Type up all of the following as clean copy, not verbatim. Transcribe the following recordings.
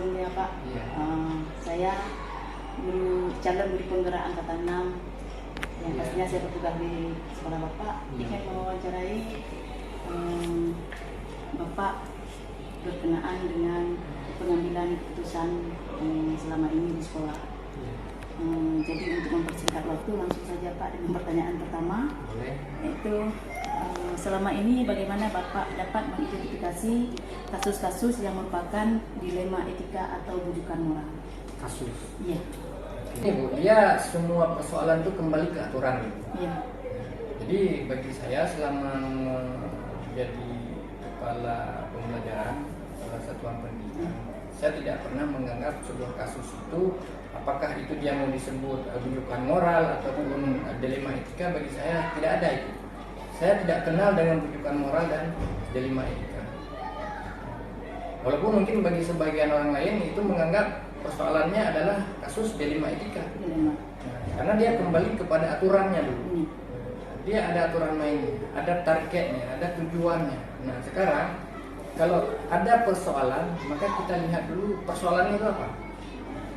sebelumnya Pak. Iya. Saya calon Guru Penggerak Angkatan 6 yang Iya. pastinya saya bertugas di sekolah Bapak. Iya. Ingin mewawancarai Bapak berkenaan dengan pengambilan keputusan selama ini di sekolah. Iya. Jadi untuk mempersingkat waktu langsung saja Pak dengan pertanyaan pertama. Boleh. Yaitu selama ini bagaimana Bapak dapat mengidentifikasi kasus-kasus yang merupakan dilema etika atau rujukan moral? Kasus. Iya. Ini Bu, dia semua persoalan itu kembali ke aturan. Iya. Jadi bagi saya selama menjadi kepala pembelajaran salah satuan pendidikan, saya tidak pernah menganggap sebuah kasus itu apakah itu dia mau disebut rujukan moral ataupun dilema etika. Bagi saya tidak ada itu. Saya tidak kenal dengan rujukan moral dan dilema etika. Walaupun mungkin bagi sebagian orang lain itu menganggap persoalannya adalah kasus dilema etika. Dilema. Karena dia kembali kepada aturannya dulu. Ini. Dia ada aturan mainnya, ada targetnya, ada tujuannya. Nah sekarang kalau ada persoalan, maka kita lihat dulu persoalannya itu apa.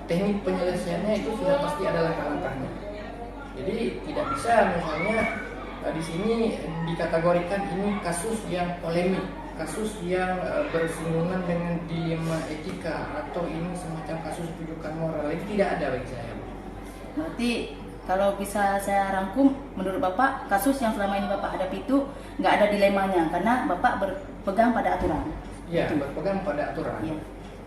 Teknik penyelesaiannya itu sudah pasti ada langkah-langkahnya. Jadi tidak bisa misalnya di sini dikategorikan ini kasus yang polemik, kasus yang bersinggungan dengan dilema etika, atau ini semacam kasus rujukan moral. Itu tidak ada bagi saya. Berarti kalau bisa saya rangkum, menurut Bapak kasus yang selama ini Bapak hadapi itu nggak ada dilemanya karena Bapak berpegang pada aturan. Iya, berpegang pada aturan. Iya.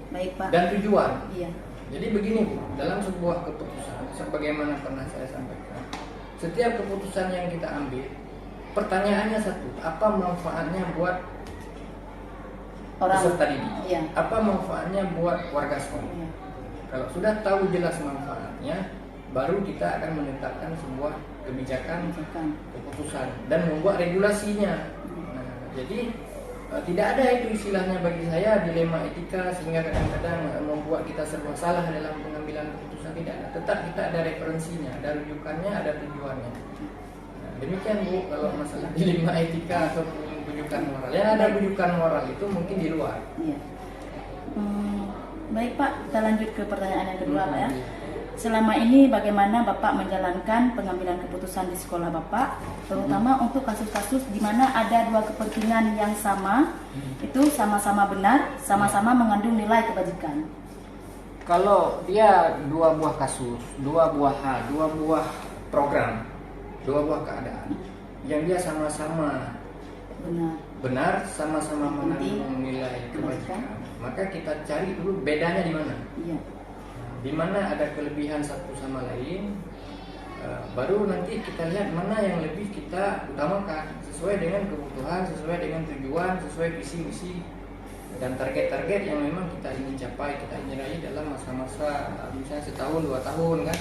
Baik Pak. Dan tujuan. Iya. Jadi begini Bu, dalam sebuah keputusan, sebagaimana pernah saya sampaikan, setiap keputusan yang kita ambil, pertanyaannya satu, apa manfaatnya buat Orang. peserta didik? Iya. Apa manfaatnya buat warga sekolah? Iya. Kalau sudah tahu jelas manfaatnya, baru kita akan menetapkan sebuah kebijakan Bukan. keputusan dan membuat regulasinya. Nah, jadi tidak ada itu istilahnya bagi saya dilema etika sehingga kadang-kadang membuat kita serba salah dalam pengambilan keputusan. Tidak ada. Tetap kita ada referensinya, ada rujukannya, ada tujuannya. Nah, demikian Bu, kalau masalah dilema etika atau rujukan moral. Yang ada rujukan moral itu mungkin di luar. Iya. Baik Pak, kita lanjut ke pertanyaan yang kedua Pak ya. Selama ini bagaimana Bapak menjalankan pengambilan keputusan di sekolah Bapak, terutama untuk kasus-kasus di mana ada dua kepentingan yang sama, itu sama-sama benar, sama-sama mengandung nilai kebajikan? Kalau dia dua buah kasus, dua buah hal, dua buah program, dua buah keadaan yang dia sama-sama benar, sama-sama mengandung nilai kebajikan, maka kita cari dulu bedanya di mana. Iya. Di mana ada kelebihan satu sama lain, baru nanti kita lihat mana yang lebih kita utamakan sesuai dengan kebutuhan, sesuai dengan tujuan, sesuai visi-misi dan target-target yang memang kita ingin capai, kita ingin raih dalam masa-masa misalnya setahun, 2 tahun kan.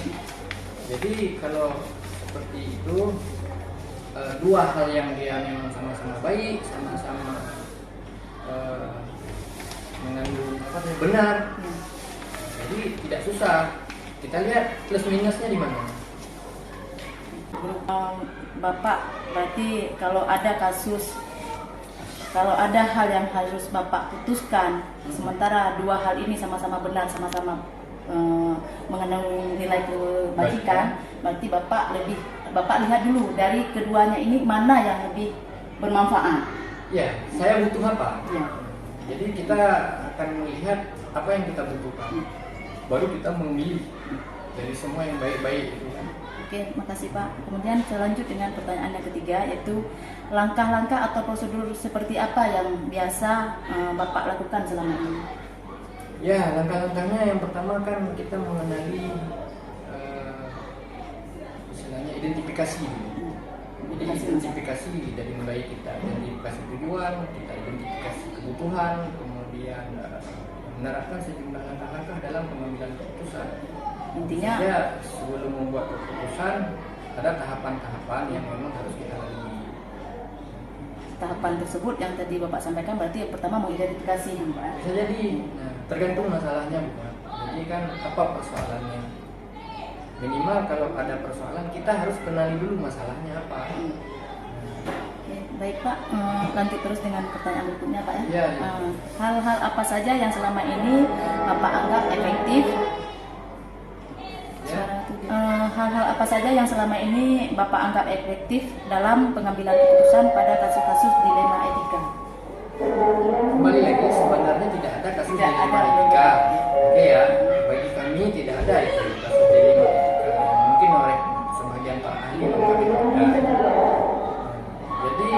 Jadi kalau seperti itu, dua hal yang dia memang sama-sama baik, sama-sama mengandung benar. Jadi tidak susah. Kita lihat plus minusnya di mana. Bapak, berarti kalau ada kasus, kalau ada hal yang harus Bapak putuskan, sementara dua hal ini sama-sama benar, sama-sama mengandung nilai kebajikan, berarti Bapak lihat dulu dari keduanya ini mana yang lebih bermanfaat. Ya, saya butuh apa? Ya. Jadi kita akan melihat apa yang kita butuhkan. Baru kita memilih dari semua yang baik-baik itu kan. Oke, makasih Pak. Kemudian saya lanjut dengan pertanyaan yang ketiga, yaitu langkah-langkah atau prosedur seperti apa yang biasa Bapak lakukan selama ini? Ya, langkah-langkahnya yang pertama kan kita mengenali istilahnya identifikasi. Jadi identifikasi dari mulai kita identifikasi tujuan, kita identifikasi kebutuhan, kemudian menerapkan sejumlah langkah-langkah dalam pengambilan keputusan. Intinya ya, sebelum membuat keputusan ada tahapan-tahapan yang memang harus kita lalui. Tahapan tersebut yang tadi Bapak sampaikan berarti yang pertama mengidentifikasi, Pak. Bisa jadi, tergantung masalahnya bukan. Jadi kan apa persoalannya? Minimal kalau ada persoalan kita harus kenali dulu masalahnya apa. Oke, baik Pak, lanjut terus dengan pertanyaan berikutnya Pak ya. Iya. Hal-hal apa saja yang selama ini Bapak anggap efektif. Ya. Hal-hal apa saja yang selama ini Bapak anggap efektif dalam pengambilan keputusan pada kasus-kasus dilema etika? Kembali lagi, sebenarnya tidak ada kasus Tidak dilema ada. etika. Oke ya, bagi kami tidak ada itu kasus dilema etika. Mungkin oleh sebagian para ahli mungkin ada. Jadi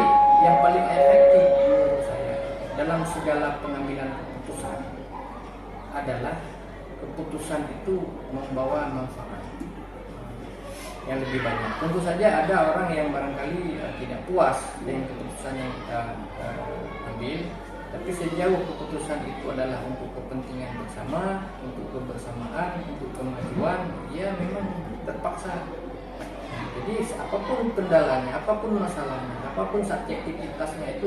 yang paling efektif menurut saya dalam segala pengambilan keputusan adalah keputusan itu membawa manfaat yang lebih banyak. Tentu saja ada orang yang barangkali tidak puas dengan keputusan yang kita ambil, tapi sejauh keputusan itu adalah untuk kepentingan bersama, untuk kebersamaan, untuk kemajuan, ya memang terpaksa. Jadi apapun kendalanya, apapun masalahnya, apapun subjektivitasnya itu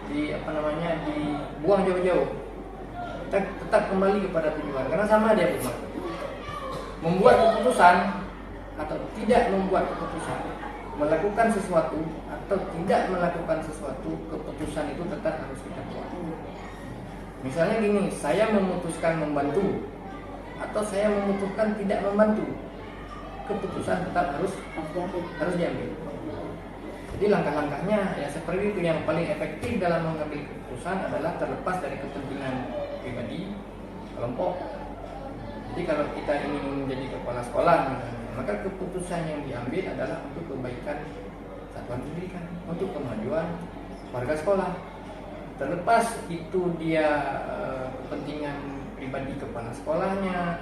dibuang jauh-jauh. Kita tetap kembali kepada tujuan, karena sama dia Buma. Membuat keputusan atau tidak membuat keputusan, melakukan sesuatu atau tidak melakukan sesuatu, keputusan itu tetap harus kita buat. Misalnya gini, saya memutuskan membantu atau saya memutuskan tidak membantu, keputusan tetap harus diambil. Jadi langkah-langkahnya ya seperti itu. Yang paling efektif dalam mengambil keputusan adalah terlepas dari kepentingan pribadi, kelompok. Jadi kalau kita ingin menjadi kepala sekolah misalnya, maka keputusan yang diambil adalah untuk kebaikan satuan pendidikan, untuk kemajuan warga sekolah. Terlepas itu dia kepentingan pribadi kepala sekolahnya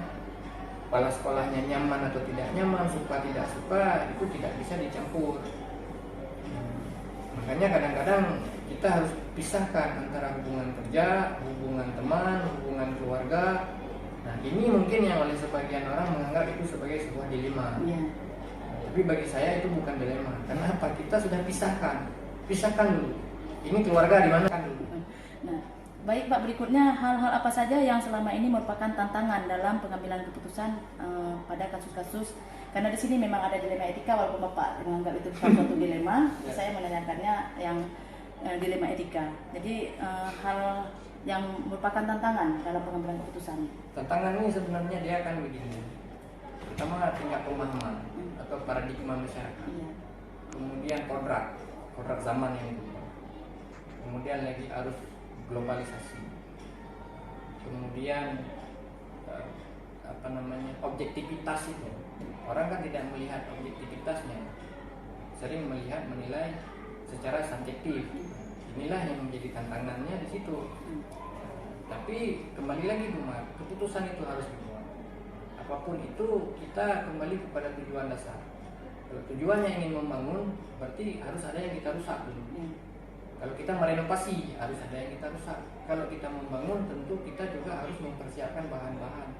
nyaman atau tidak nyaman, suka tidak suka, itu tidak bisa dicampur. Makanya kadang-kadang kita harus pisahkan antara hubungan kerja, hubungan teman, hubungan keluarga. Nah ini mungkin yang oleh sebagian orang menganggap itu sebagai sebuah dilema. Tapi bagi saya itu bukan dilema. Kenapa? Kita sudah pisahkan dulu. Ini keluarga di mana kan dulu. Nah, baik Pak, berikutnya hal-hal apa saja yang selama ini merupakan tantangan dalam pengambilan keputusan pada kasus-kasus, karena di sini memang ada dilema etika, walaupun Bapak menganggap itu bukan suatu dilema, saya menanyakannya yang dilema etika. Jadi hal yang merupakan tantangan dalam pengambilan keputusan. Tantangan ini sebenarnya dia akan begini. Pertama tingkat pemahaman atau paradigma masyarakat. Kemudian kodrat zaman yang berubah. Kemudian lagi arus globalisasi. Kemudian objektivitas itu. Orang kan tidak melihat objektivitasnya. Sering menilai secara subjektif. Inilah yang menjadi tantangannya di situ. Tapi kembali lagi Buma, keputusan itu harus dibuat. Apapun itu kita kembali kepada tujuan dasar. Kalau tujuannya ingin membangun, berarti harus ada yang kita rusak dulu. Kalau kita merenovasi, harus ada yang kita rusak. Kalau kita membangun, tentu kita juga harus mempersiapkan bahan-bahan.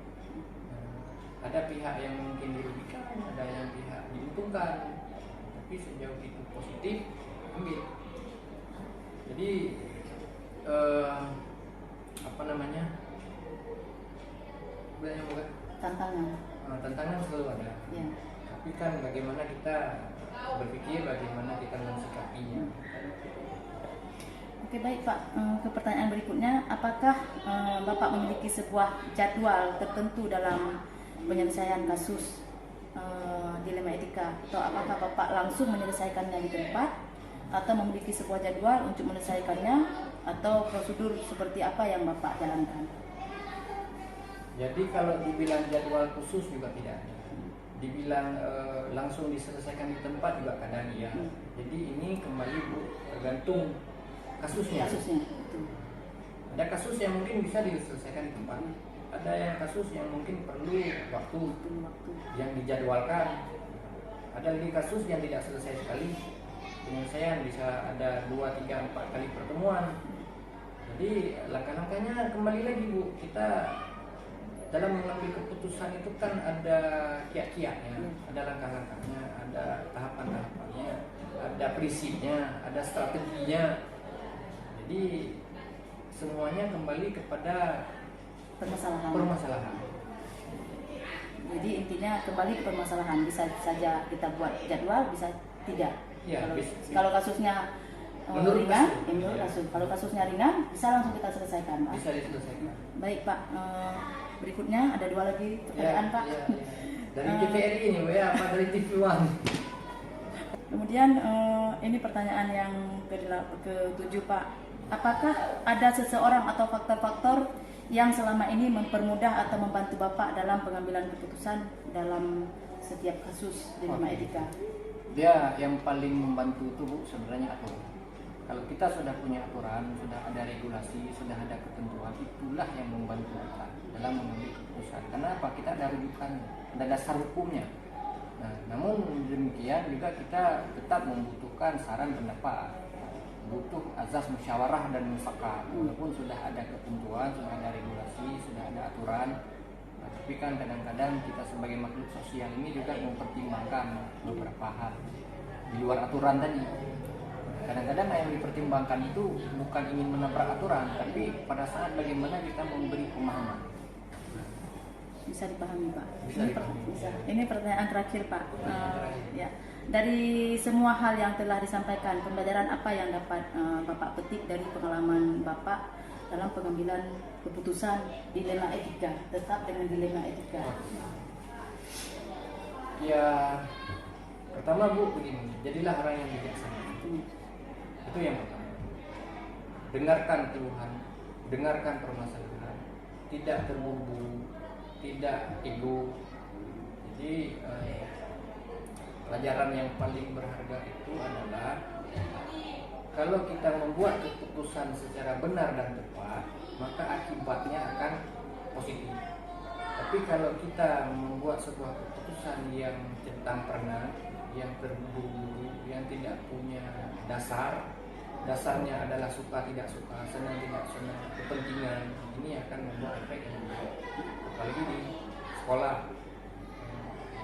Ada pihak yang mungkin dirugikan, ada yang pihak diuntungkan. Tapi sejauh itu positif, ambil. Jadi tantangan selalu ada. Tapi kan bagaimana kita berpikir, bagaimana kita mensikapinya. Oke, baik Pak, ke pertanyaan berikutnya, apakah Bapak memiliki sebuah jadwal tertentu dalam penyelesaian kasus dilema etika, atau apakah Bapak langsung menyelesaikannya di tempat atau memiliki sebuah jadwal untuk menyelesaikannya, atau prosedur seperti apa yang Bapak jalankan? Jadi kalau dibilang jadwal khusus juga tidak ada. Dibilang langsung diselesaikan di tempat juga kadang iya. Jadi ini kembali Bu, tergantung kasusnya. Ada kasus yang mungkin bisa diselesaikan di tempat. Ada yang kasus yang mungkin perlu waktu yang dijadwalkan. Ada lagi kasus yang tidak selesai sekali. Penyelesaian bisa ada 2, 3, 4 kali pertemuan. Jadi langkah-langkahnya kembali lagi Bu, kita dalam mengambil keputusan itu kan ada kiat-kiatnya, ada langkah-langkahnya, ada tahapan-tahapannya, ada prinsipnya, ada strateginya. Jadi semuanya kembali kepada permasalahan. Jadi intinya kembali ke permasalahan. Bisa saja kita buat jadwal, bisa tidak. Ya, kalau kasusnya Menurut ringan, kasus. menurut kasus. Kalau kasusnya ringan, bisa langsung kita selesaikan, Pak. Bisa diselesaikan. Baik, Pak. Berikutnya ada 2 lagi pertanyaan, Pak. Ya. Dari TVRI ini, ya, apa dari TV One? Kemudian ini pertanyaan yang ke-7, Pak. Apakah ada seseorang atau faktor-faktor yang selama ini mempermudah atau membantu Bapak dalam pengambilan keputusan dalam setiap kasus dilema etika? Dia yang paling membantu itu, Bu, sebenarnya aturan. Kalau kita sudah punya aturan, sudah ada regulasi, sudah ada ketentuan, itulah yang membantu kita dalam mengambil keputusan. Karena apa? Kita ada rujukan, ada dasar hukumnya. Nah, namun demikian juga kita tetap membutuhkan saran pendapat, butuh azas musyawarah dan mufakat. Walaupun sudah ada ketentuan, sudah ada regulasi, sudah ada aturan, nah, tapi kan kadang-kadang kita sebagai makhluk sosial ini juga mempertimbangkan beberapa hal di luar aturan tadi. Kadang-kadang yang dipertimbangkan itu bukan ingin menabrak aturan, tapi pada saat bagaimana kita memberi pemahaman. Bisa dipahami, Pak. Bisa dipahami. Ini pertanyaan terakhir, Pak. Ya. Dari semua hal yang telah disampaikan, pembelajaran apa yang dapat Bapak petik dari pengalaman Bapak dalam pengambilan keputusan dilema etika? Tetap dengan dilema etika. Ya, pertama, Bu, begini, jadilah orang yang bijaksana. Itu yang pertama. Dengarkan keluhan, dengarkan permasalahan, tidak terburu-buru, tidak ego. Jadi pelajaran yang paling berharga itu adalah kalau kita membuat keputusan secara benar dan tepat, maka akibatnya akan positif. Tapi kalau kita membuat sebuah keputusan yang centang perenang, yang terburu-buru, yang tidak punya dasarnya adalah suka tidak suka, senang tidak senang, kepentingan, ini akan membuat efek yang buruk. Apalagi di sekolah.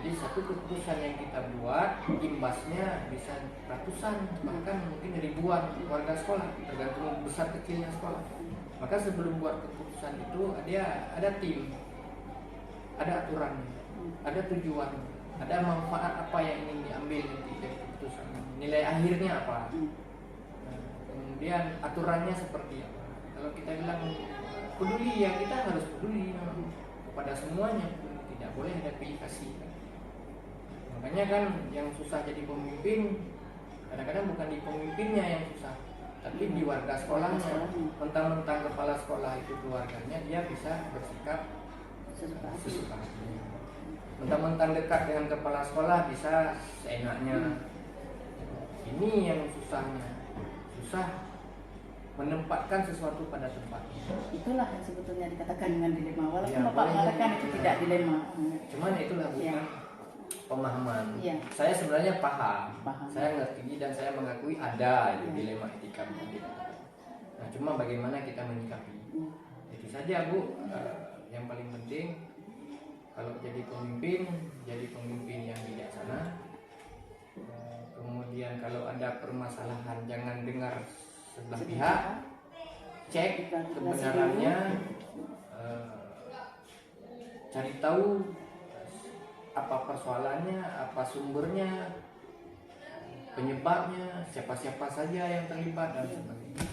Jadi satu keputusan yang kita buat, imbasnya bisa ratusan, bahkan mungkin ribuan warga sekolah, tergantung besar kecilnya sekolah. Maka sebelum buat keputusan itu dia ada tim, ada aturan, ada tujuan, ada manfaat apa yang ingin diambil dari keputusan, nilai akhirnya apa. Kemudian aturannya seperti apa. Kalau kita bilang peduli, ya kita harus peduli kepada semuanya, tidak boleh ada pilih kasih. Makanya kan yang susah jadi pemimpin kadang-kadang bukan di pemimpinnya yang susah, tapi di warga sekolahnya. Mentang-mentang kepala sekolah itu keluarganya, dia bisa bersikap sesuka. Mentang-mentang dekat dengan kepala sekolah bisa seenaknya. Ini yang susahnya, susah menempatkan sesuatu pada tempatnya. Itulah yang sebetulnya dikatakan dengan dilema. Walaupun Ya, Bapak boleh. mengatakan itu tidak dilema. Cuman itulah bukan Ya. pemahaman. Ya. Saya sebenarnya paham. Paham. Saya ngerti dan saya mengakui ada itu dilema etika. Nah, cuma bagaimana kita menyikapi. Itu saja, Bu. Yang paling penting kalau jadi pemimpin yang bijaksana. Kemudian kalau ada permasalahan jangan dengar sebelah pihak, cek kebenarannya, cari tahu apa persoalannya, apa sumbernya, penyebabnya, siapa-siapa saja yang terlibat dan sebagainya.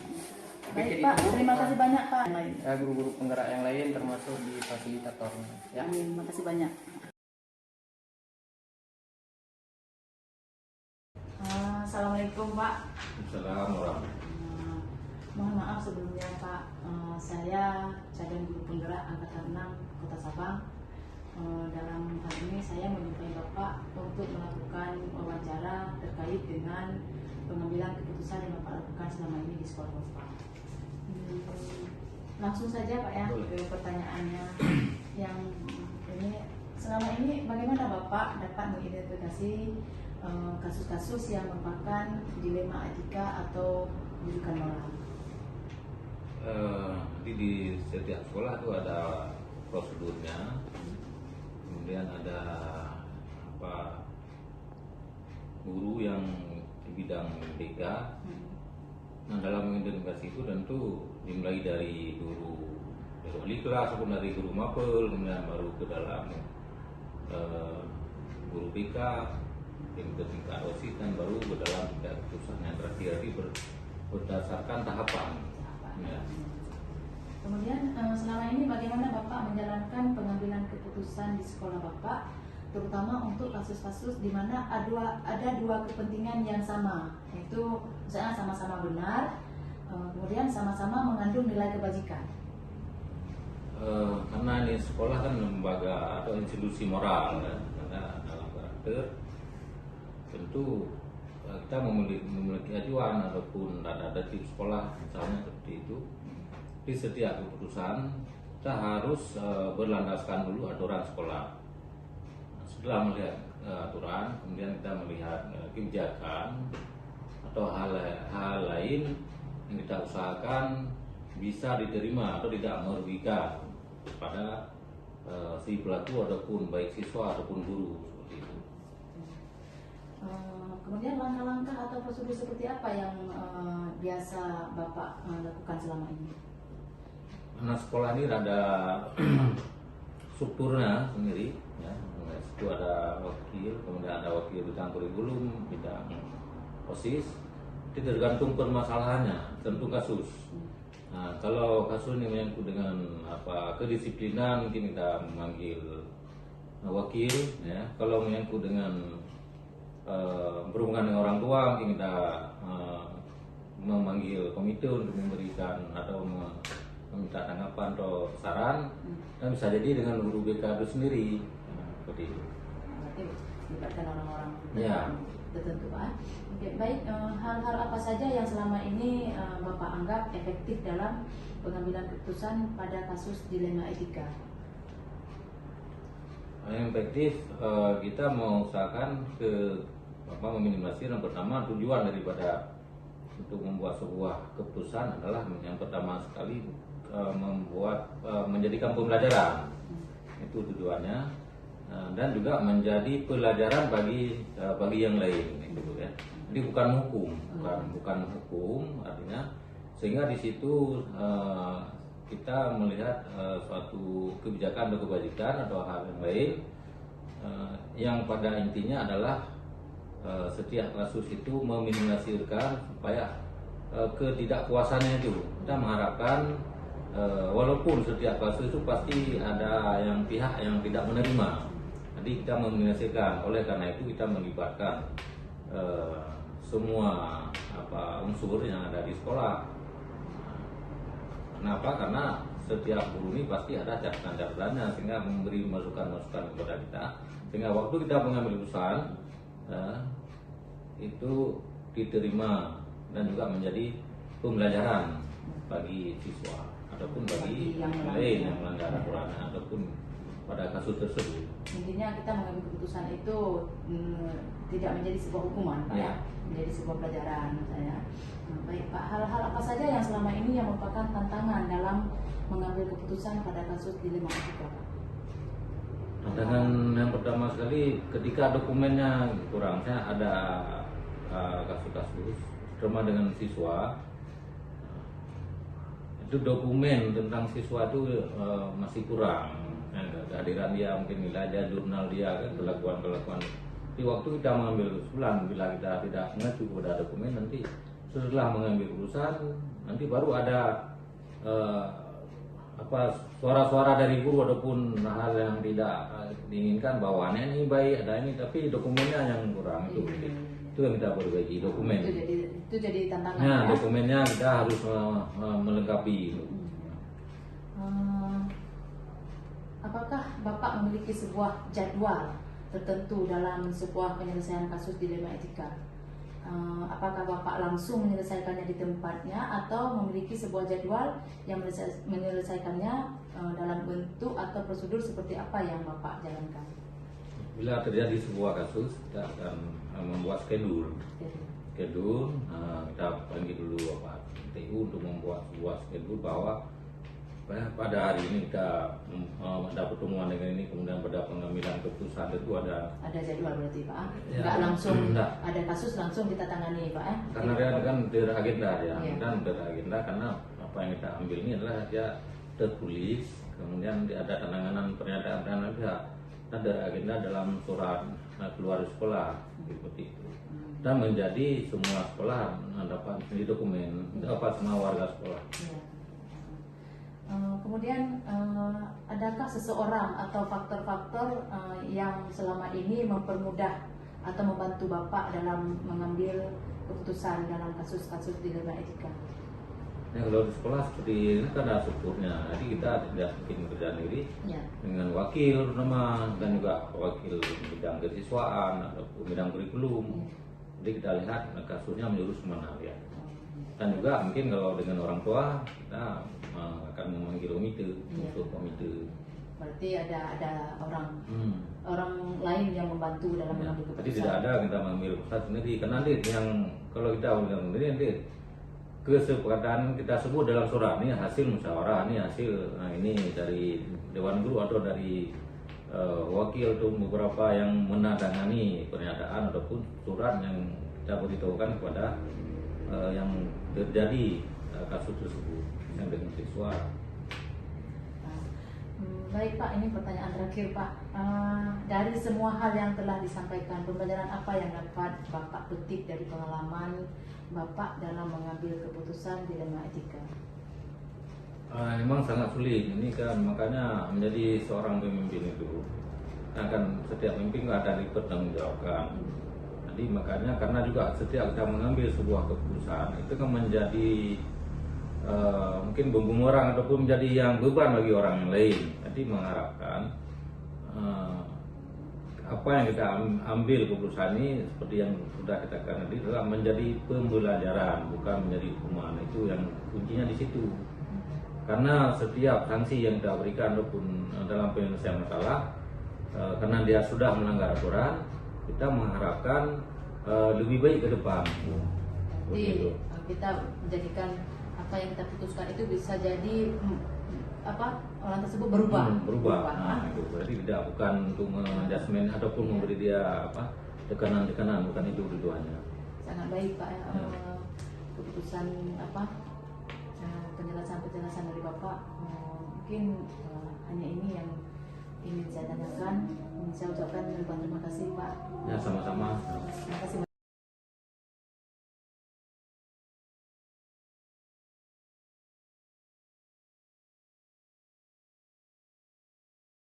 Baik, Pak, terima kasih banyak, Pak. Saya guru-guru penggerak yang lain termasuk di fasilitatornya. Ya. Terima kasih banyak. Assalamualaikum, Pak. Assalamualaikum. Mohon maaf sebelumnya, Pak. Saya cadang guru penggerak angkatan 6 Kota Sabang. Dalam hal ini saya meminta Bapak untuk melakukan wawancara terkait dengan pengambilan keputusan yang Bapak lakukan selama ini di sekolah Bapak. Langsung saja, Pak, ya, ke pertanyaannya. Yang ini, selama ini bagaimana Bapak dapat mengidentifikasi kasus-kasus yang merupakan dilema etika atau rujukan moral? Di setiap sekolah itu ada prosedurnya, kemudian ada guru yang di bidang BK. Nah, dalam mengidentifikasi itu tentu dimulai dari guru wali kelas ataupun dari guru mapel, kemudian baru ke dalam guru BK, yang ke tingkat OSIS, dan baru ke dalam tingkat keputusan yang terakhir berdasarkan tahapan. Ya. Kemudian selama ini bagaimana Bapak menjalankan pengambilan keputusan di sekolah Bapak, terutama untuk kasus-kasus di mana ada dua kepentingan yang sama, yaitu misalnya sama-sama benar, kemudian sama-sama mengandung nilai kebajikan. Karena ini sekolah kan lembaga atau institusi moral, ya, karena dalam karakter tentu kita memiliki ajuan ataupun ada tip sekolah misalnya seperti itu. Di setiap keputusan kita harus berlandaskan dulu aturan sekolah. Setelah melihat aturan, kemudian kita melihat kebijakan atau hal lain yang kita usahakan bisa diterima atau tidak merugikan pada si pelaku ataupun baik siswa ataupun guru seperti itu. Kemudian langkah-langkah atau prosedur seperti apa yang biasa Bapak lakukan selama ini? Anak sekolah ini ada strukturnya sendiri, ya. Itu ada wakil, kemudian ada wakil bidang kurikulum, bidang OSIS. Itu tergantung permasalahannya, tergantung kasus. Nah, kalau kasus ini menyangkut dengan kedisiplinan, mungkin kita memanggil wakil, ya. Kalau menyangkut dengan berhubungan dengan orang tua, mungkin kita memanggil komite untuk memberikan atau meminta tanggapan atau saran, dan bisa jadi dengan guru BK itu sendiri, seperti itu. Berarti melibatkan orang-orang Ya. tertentu, Pak. Oke, baik. Hal-hal apa saja yang selama ini Bapak anggap efektif dalam pengambilan keputusan pada kasus dilema etika? Yang efektif, kita mengusahakan meminimalisir. Yang pertama, tujuan daripada untuk membuat sebuah keputusan adalah yang pertama sekali menjadikan pembelajaran, itu tujuannya, dan juga menjadi pelajaran bagi yang lain, gitu ya. Jadi bukan hukum, artinya sehingga di situ kita melihat suatu kebijakan atau kebajikan atau hal yang lain yang pada intinya adalah setiap kasus itu meminimalisirkan supaya ketidakpuasannya itu. Kita mengharapkan walaupun setiap kasus itu pasti ada yang pihak yang tidak menerima, jadi kita meminimalisirkan. Oleh karena itu kita melibatkan semua unsur yang ada di sekolah. Kenapa? Karena setiap guru ini pasti ada catatan-catatannya, sehingga memberi masukan-masukan kepada kita, sehingga waktu kita mengambil keputusan itu diterima dan juga menjadi pembelajaran bagi siswa ataupun bagi yang lain yang melanggar aturan ataupun pada kasus tersebut. Intinya kita mengambil keputusan itu tidak menjadi sebuah hukuman, Pak, ya. Menjadi sebuah pelajaran, saya. Baik, Pak. Hal-hal apa saja yang selama ini yang merupakan tantangan dalam mengambil keputusan pada kasus dilema etika, Pak? Tantangan yang pertama sekali ketika dokumennya kurang. Saya ada kasus-kasus terutama dengan siswa, itu dokumen tentang siswa itu masih kurang. Kehadiran dia, mungkin nilai dia, jurnal dia, kan, kelakuan. Di waktu kita mengambil kesimpulan, bila kita tidak mengacu pada dokumen, nanti setelah mengambil keputusan, nanti baru ada suara-suara dari guru ataupun hal yang tidak diinginkan, bahwa ini baik, ada ini, tapi dokumennya yang kurang. Itu yang kita perbaiki, dokumen. Itu jadi tantangan. Nah, ya? dokumennya kita harus melengkapi. Apakah Bapak memiliki sebuah jadwal tertentu dalam sebuah penyelesaian kasus dilema etika? Apakah Bapak langsung menyelesaikannya di tempatnya atau memiliki sebuah jadwal yang menyelesaikannya dalam bentuk atau prosedur seperti apa yang Bapak jalankan? Bila terjadi sebuah kasus, kita akan membuat schedule. Kita panggil dulu TU untuk membuat sebuah schedule bahwa pada hari ini kita ada pertemuan dengan ini, kemudian pada pengambilan keputusan itu ada jadwal berarti, Pak? Ya, Nggak langsung enggak. Ada kasus langsung kita tangani, Pak, ya? Karena dia kan teragenda ya, Iya. dan teragenda karena apa yang kita ambil ini adalah dia tertulis, kemudian ada penanganan pernyataan pihak, ada agenda dalam surat keluar sekolah seperti itu. dan menjadi semua sekolah dapat di dokumen, dapat semua warga sekolah. Ya. Kemudian adakah seseorang atau faktor-faktor yang selama ini mempermudah atau membantu Bapak dalam mengambil keputusan dalam kasus-kasus di dalam etika? Ya, kalau di sekolah seperti ini kan ada strukturnya, jadi kita tidak mungkin bekerja sendiri Ya. dengan wakil nama dan juga wakil bidang kesiswaan ataupun bidang kurikulum. Jadi kita lihat kasusnya menjurus kemana ya. Dan juga mungkin kalau dengan orang tua kita akan memanggil komite untuk komite. Berarti ada orang lain yang membantu dalam Ya, mengambil jadi keputusan. tidak ada kita mengambil keputusan sendiri karena nanti yang kalau kita mengambil sendiri nanti kesepakatan kita sebut dalam surat ini hasil musyawarah, ini hasil ini dari Dewan Guru atau dari wakil atau beberapa yang menandatangani pernyataan ataupun surat yang kita beritahukan kepada yang terjadi kasus tersebut yang dengan siswa. Baik Pak, ini pertanyaan terakhir Pak. Dari semua hal yang telah disampaikan, pembelajaran apa yang dapat Bapak petik dari pengalaman Bapak dalam mengambil keputusan dilema etika? Memang sangat sulit. Ini kan makanya menjadi seorang pemimpin itu akan setiap pemimpin ada dipertanggungjawabkan. Jadi makanya karena juga setiap kita mengambil sebuah keputusan itu kan menjadi mungkin bumerang ataupun menjadi yang beban bagi orang yang lain. Jadi mengharapkan apa yang kita ambil keputusan ini seperti yang sudah kita katakan tadi adalah menjadi pembelajaran, bukan menjadi hukuman. Itu yang kuncinya di situ. Karena setiap sanksi yang kita berikan ataupun dalam penyelesaian masalah, karena dia sudah melanggar aturan, kita mengharapkan lebih baik ke depan. Jadi kita menjadikan apa yang kita putuskan itu bisa jadi orang tersebut berubah. Berubah. Nah, itu berarti tidak bukan untuk menjudgment ataupun memberi dia tekanan-tekanan, bukan itu tujuannya. Sangat baik Pak. Keputusan penjelasan dari Bapak mungkin hanya ini yang ingin saya tanyakan. Saya ucapkan ribuan terima kasih Pak. Ya, sama-sama.